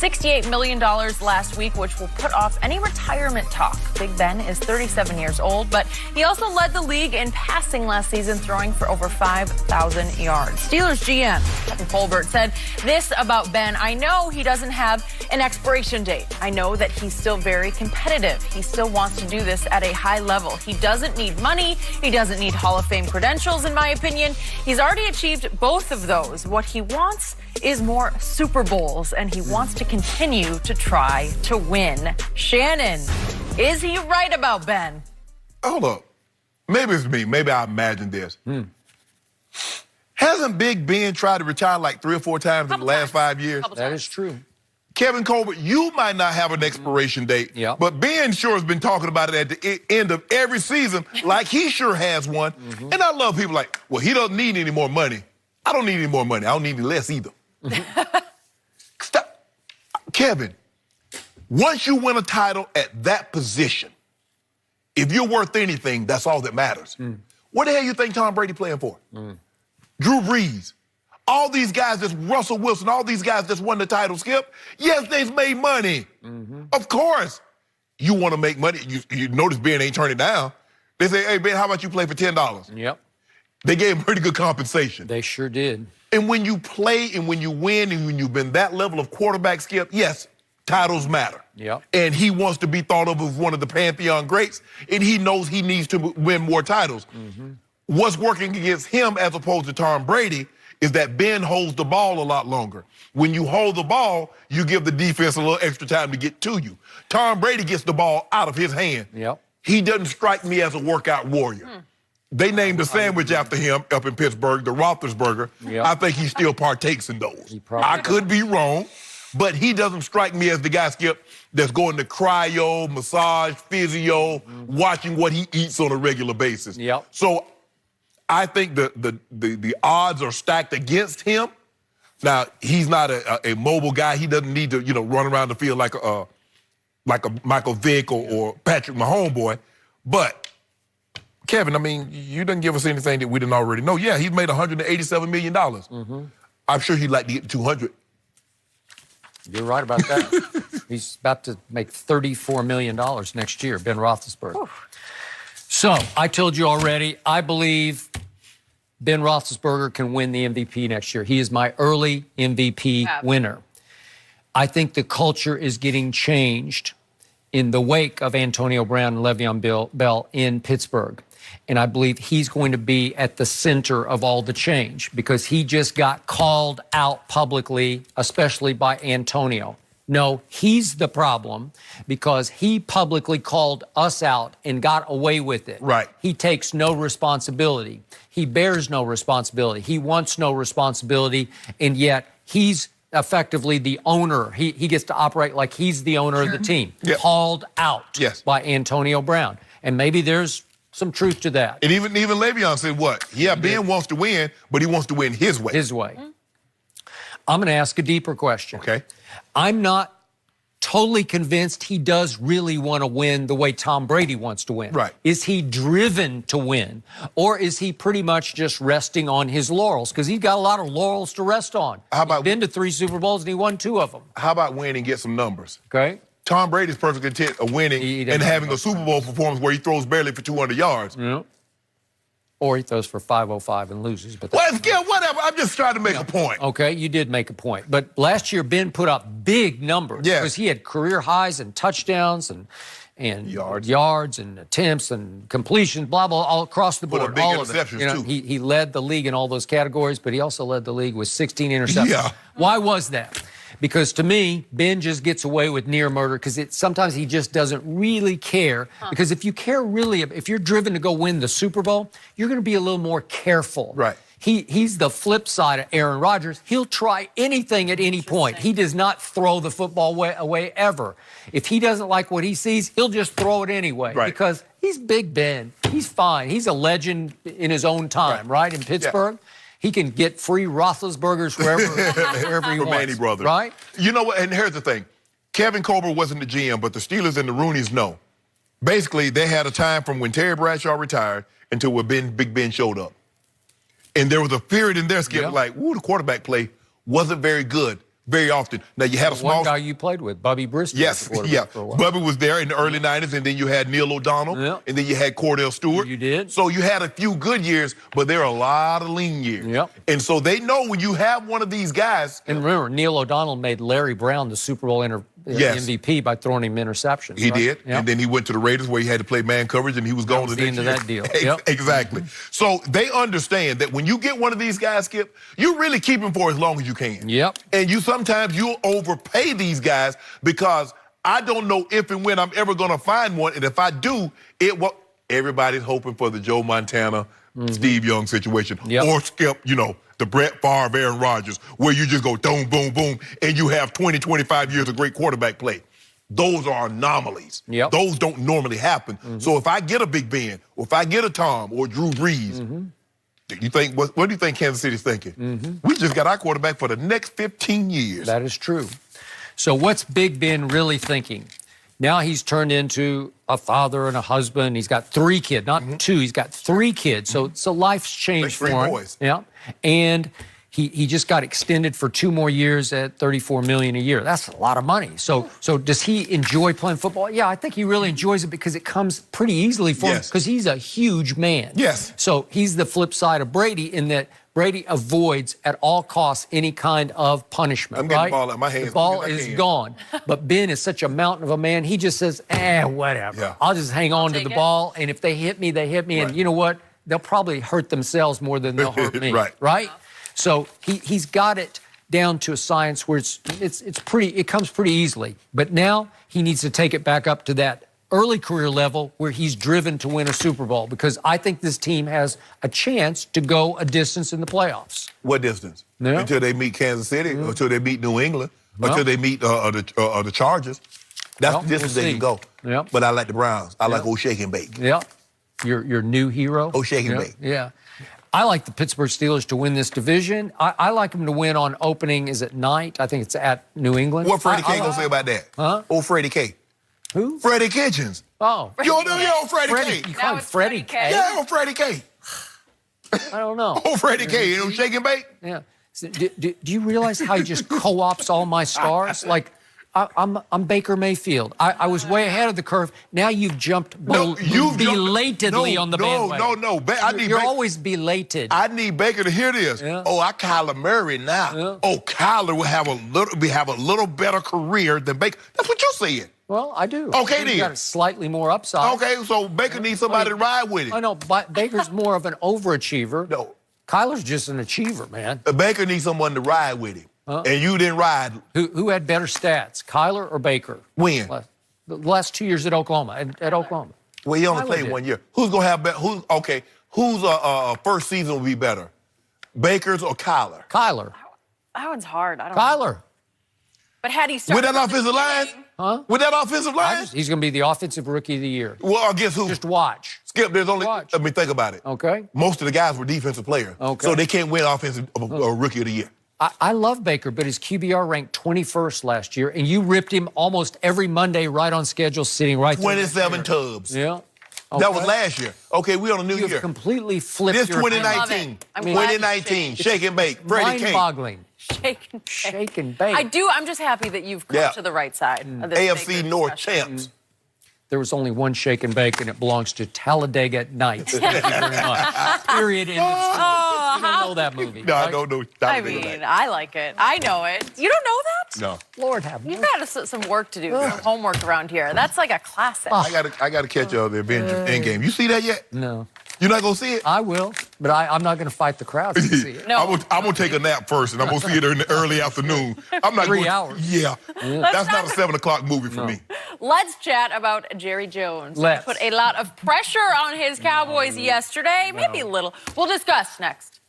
$68 million last week, which will put off any retirement talk. Big Ben is 37 years old, but he also led the league in passing last season, throwing for over 5,000 yards. Steelers GM Kevin Colbert said this about Ben: "I know he doesn't have an expiration date. I know that he's still very competitive. He still wants to do this at a high level. He doesn't need money. He doesn't need Hall of Fame credentials, in my opinion. He's already achieved both of those. What he wants is more Super Bowls, and he wants to continue to try to win." Shannon, is he right about Ben? Hold up. Maybe it's me. Maybe I imagined this. Hasn't Big Ben tried to retire like 3 or 4 times in the last 5 years? That is true. Kevin Colbert, you might not have an expiration date, but Ben sure has been talking about it at the end of every season like he sure has one. And I love people like, well, he doesn't need any more money. I don't need any more money. I don't need any less either. Stop. Kevin, once you win a title at that position, if you're worth anything, that's all that matters. What the hell you think Tom Brady playing for? Drew Brees. All these guys, that's Russell Wilson, all these guys that's won the title, Skip, yes, they've made money. Of course. You want to make money. You notice Ben ain't turning it down. They say, hey, Ben, how about you play for $10? Yep. They gave him pretty good compensation. They sure did. And when you play and when you win and when you've been that level of quarterback, Skip, yes, titles matter. Yep. And he wants to be thought of as one of the Pantheon greats, and he knows he needs to win more titles. What's working against him as opposed to Tom Brady is that Ben holds the ball a lot longer. When you hold the ball, you give the defense a little extra time to get to you. Tom Brady gets the ball out of his hand. He doesn't strike me as a workout warrior. They named a sandwich after him up in Pittsburgh, the Roethlisberger. I think he still partakes in those. I could be wrong, but he doesn't strike me as the guy, Skip, that's going to cryo, massage, physio, watching what he eats on a regular basis. So I think the odds are stacked against him. Now, he's not a mobile guy. He doesn't need to, run around the field like a Michael Vick or Patrick Mahomes boy. But Kevin, I mean, you didn't give us anything that we didn't already know. Yeah, he's made $187 million. I'm sure he'd like to get to 200. You're right about that. He's about to make $34 million next year, Ben Roethlisberger. So, I told you already, I believe Ben Roethlisberger can win the MVP next year. He is my early MVP winner. I think the culture is getting changed in the wake of Antonio Brown and Le'Veon Bell in Pittsburgh. And I believe he's going to be at the center of all the change because he just got called out publicly, especially by Antonio. No, he's the problem because he publicly called us out and got away with it. He takes no responsibility. He bears no responsibility. He wants no responsibility, and yet he's effectively the owner. He gets to operate like he's the owner of the team. Called out by Antonio Brown. And maybe there's some truth to that. And even Le'Veon said what? Yeah, Ben wants to win, but he wants to win his way. His way. I'm going to ask a deeper question. Okay. I'm not totally convinced he does really want to win the way Tom Brady wants to win. Is he driven to win? Or is he pretty much just resting on his laurels? Because he's got a lot of laurels to rest on. He's been to 3 Super Bowls and he won 2 of them. How about win and get some numbers? Okay. Tom Brady's perfect intent of winning and having a Super Bowl performance where he throws barely for 200 yards. Or he throws for 505 and loses. But well, whatever. I'm just trying to make a point. Okay, you did make a point. But last year, Ben put up big numbers. Because he had career highs in touchdowns and yards and attempts and completions, blah, blah, all across the board. Big all of it. interceptions, too. He led the league in all those categories, but he also led the league with 16 interceptions. Why was that? Because to me, Ben just gets away with near murder because sometimes he just doesn't really care. Because if you care really, if you're driven to go win the Super Bowl, you're going to be a little more careful. He's the flip side of Aaron Rodgers. He'll try anything at any point. He does not throw the football away ever. If he doesn't like what he sees, he'll just throw it anyway. Because he's Big Ben. He's fine. He's a legend in his own time, in Pittsburgh. He can get free Roethlisbergers wherever he wants. Manny brothers. You know what? And here's the thing. Kevin Colbert wasn't the GM, but the Steelers and the Rooneys know. Basically, they had a time from when Terry Bradshaw retired until when Big Ben showed up. And there was a period in their Skip like, ooh, the quarterback play wasn't very good. very often. Now, you had a small... One guy you played with, Bubby Brister. Yes, yeah. Bubby was there in the early 90s, and then you had Neil O'Donnell, and then you had Cordell Stewart. You did. So you had a few good years, but there are a lot of lean years. Yep. And so they know when you have one of these guys... And remember, Neil O'Donnell made Larry Brown the Super Bowl MVP by throwing him interceptions. He right? did. Yep. And then he went to the Raiders where he had to play man coverage, and he was gone to the end of that deal. Exactly. So they understand that when you get one of these guys, Skip, you really keep him for as long as you can. Yep. And sometimes you'll overpay these guys because I don't know if and when I'm ever going to find one. And if I do, everybody's hoping for the Joe Montana, Steve Young situation. Yep. Or Skip, the Brett Favre, Aaron Rodgers, where you just go boom, boom, boom, and you have 20, 25 years of great quarterback play. Those are anomalies. Yep. Those don't normally happen. So if I get a Big Ben, or if I get a Tom or Drew Brees, what do you think Kansas City's thinking? We just got our quarterback for the next 15 years. That is true. So what's Big Ben really thinking? Now he's turned into a father and a husband. He's got 3 kids, not 2. He's got 3 kids. So life's changed for him. Boys. Yeah. And he just got extended for 2 more years at $34 million a year. That's a lot of money. So does he enjoy playing football? Yeah, I think he really enjoys it because it comes pretty easily for him because he's a huge man. Yes. So he's the flip side of Brady in that Brady avoids at all costs any kind of punishment. I'm getting the ball out of my hands. The ball is gone. But Ben is such a mountain of a man. He just says, whatever. Yeah. I'll just hang on to the ball. And if they hit me, they hit me. And you know what? They'll probably hurt themselves more than they'll hurt me. Right? So he's got it down to a science where it comes pretty easily. But now he needs to take it back up to that early career level where he's driven to win a Super Bowl because I think this team has a chance to go a distance in the playoffs. What distance? Yeah. Until they meet Kansas City, until they meet New England, until they meet the Chargers. That's the distance they can go. Yep. But I like the Browns. I like old Shake and Bake. Yeah. Your new hero. Oh, Shake and Bake. Yeah. I like the Pittsburgh Steelers to win this division. I like them to win on opening, is it night? I think it's at New England. What Freddie K gonna say about that? Huh? Old Freddie K. Who? Freddie Kitchens. Oh. You don't know old Freddie K? You call him Freddie K? Yeah, old Freddie K. I don't know. Old Freddie K. You know Shake and Bake? Yeah. So, do you realize how he just co-ops all my stars? Like, I'm Baker Mayfield. I was way ahead of the curve. Now you've jumped belatedly on the bandwagon. No. You're always belated. I need Baker to hear this. Yeah. Oh, I Kyler Murray now. Yeah. Oh, Kyler will have a little better career than Baker. That's what you're saying. Well, I do. Okay, He's then. got a slightly more upside. Okay, so Baker needs somebody to ride with him. I know, but Baker's more of an overachiever. No. Kyler's just an achiever, man. Baker needs someone to ride with him. And you didn't ride. Who had better stats, Kyler or Baker? When? The last 2 years at Oklahoma. At Oklahoma. Well, he only played 1 year. Who's gonna have better? Whose first season will be better, Baker's or Kyler? Kyler. That one's hard. I don't know. Kyler. But had he started With that offensive line? Huh? With that offensive line? He's going to be the offensive rookie of the year. Well, I guess who? Just watch. Skip, there's only... Watch. Let me think about it. Okay. Most of the guys were defensive players. Okay. So they can't win offensive rookie of the year. I love Baker, but his QBR ranked 21st last year, and you ripped him almost every Monday right on schedule, sitting right there. 27 tubs. Yeah. Okay. That was last year. Okay, we on a new You've year. completely flipped This your 2019. I'm glad you 2019. Shake and Bake. Freddie K. mind-boggling. Shake and bake. bake. I'm just happy that you've come to the right side of this AFC sacred North discussion. champs. There was only one shake and bake, and it belongs to Talladega Nights. Thank you very much. Period. End of story. You don't know that movie. No, right? I don't know. I mean, I like it. I know it. You don't know that? No. Lord have mercy. You've got some work to do, some homework around here. That's like a classic. I gotta catch the Avengers Endgame. You see that yet? No. You're not gonna see it? I will, but I'm not going to fight the crowd to see it. No. I'm gonna take a nap first, and I'm gonna see it in the early afternoon. I'm not 3 hours. Yeah. That's not a 7 o'clock movie for me. Let's chat about Jerry Jones. Let's. Put a lot of pressure on his Cowboys yesterday. Maybe a little. We'll discuss next.